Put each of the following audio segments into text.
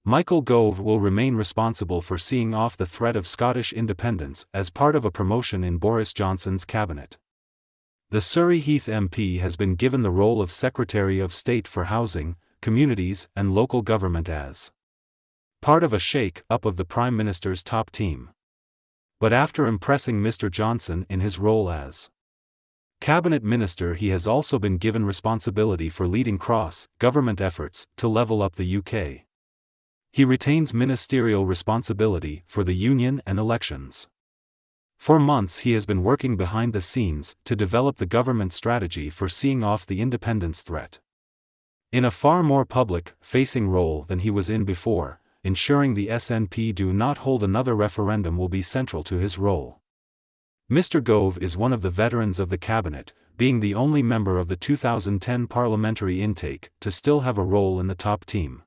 Michael Gove will remain responsible for seeing off the threat of Scottish independence as part of a promotion in Boris Johnson's cabinet. The Surrey Heath MP has been given the role of Secretary of State for Housing, Communities and Local Government as part of a shake-up of the Prime Minister's top team. But after impressing Mr. Johnson in his role as Cabinet Minister, he has also been given responsibility for leading cross-government efforts to level up the UK. He retains ministerial responsibility for the Union and elections. For months he has been working behind the scenes to develop the government strategy for seeing off the independence threat. In a far more public-facing role than he was in before, ensuring the SNP do not hold another referendum will be central to his role. Mr. Gove is one of the veterans of the cabinet, being the only member of the 2010 parliamentary intake to still have a role in the top team.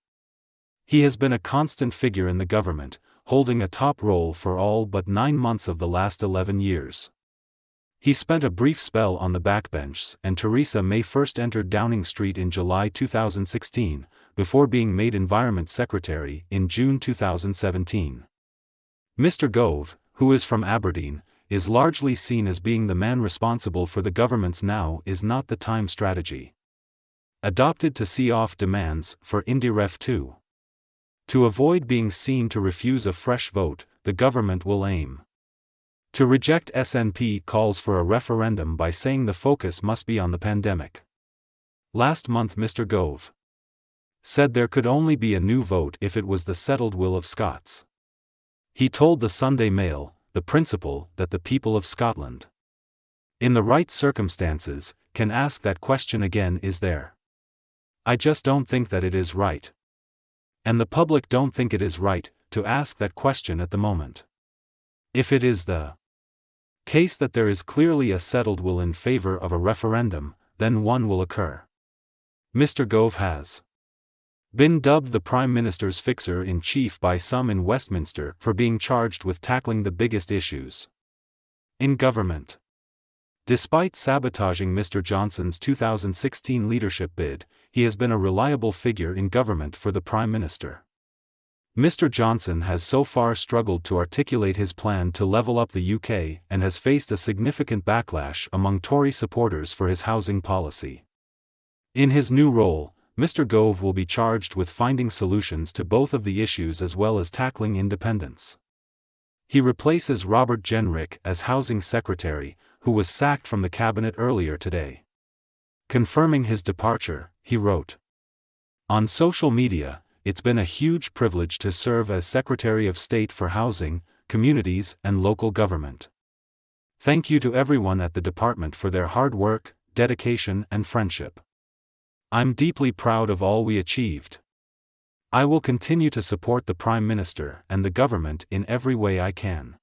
He has been a constant figure in the government, holding a top role for all but 9 months of the last 11 years. He spent a brief spell on the backbench, and Theresa May first entered Downing Street in July 2016, before being made Environment Secretary in June 2017. Mr. Gove, who is from Aberdeen, is largely seen as being the man responsible for the government's now is not the time strategy, adopted to see off demands for IndyRef 2. To avoid being seen to refuse a fresh vote, the government will aim to reject SNP calls for a referendum by saying the focus must be on the pandemic. Last month Mr. Gove said there could only be a new vote if it was the settled will of Scots. He told the Sunday Mail, the principle that the people of Scotland, in the right circumstances, can ask that question again is there. I just don't think that it is right. And the public don't think it is right to ask that question at the moment. If it is the case that there is clearly a settled will in favor of a referendum, then one will occur. Mr. Gove has been dubbed the Prime Minister's fixer-in-chief by some in Westminster for being charged with tackling the biggest issues in government. Despite sabotaging Mr. Johnson's 2016 leadership bid, he has been a reliable figure in government for the Prime Minister. Mr. Johnson has so far struggled to articulate his plan to level up the UK and has faced a significant backlash among Tory supporters for his housing policy. In his new role, Mr. Gove will be charged with finding solutions to both of the issues as well as tackling independence. He replaces Robert Jenrick as Housing Secretary, who was sacked from the cabinet earlier today. Confirming his departure, he wrote on social media, "It's been a huge privilege to serve as Secretary of State for Housing, Communities and Local Government. Thank you to everyone at the department for their hard work, dedication and friendship. I'm deeply proud of all we achieved. I will continue to support the Prime Minister and the government in every way I can."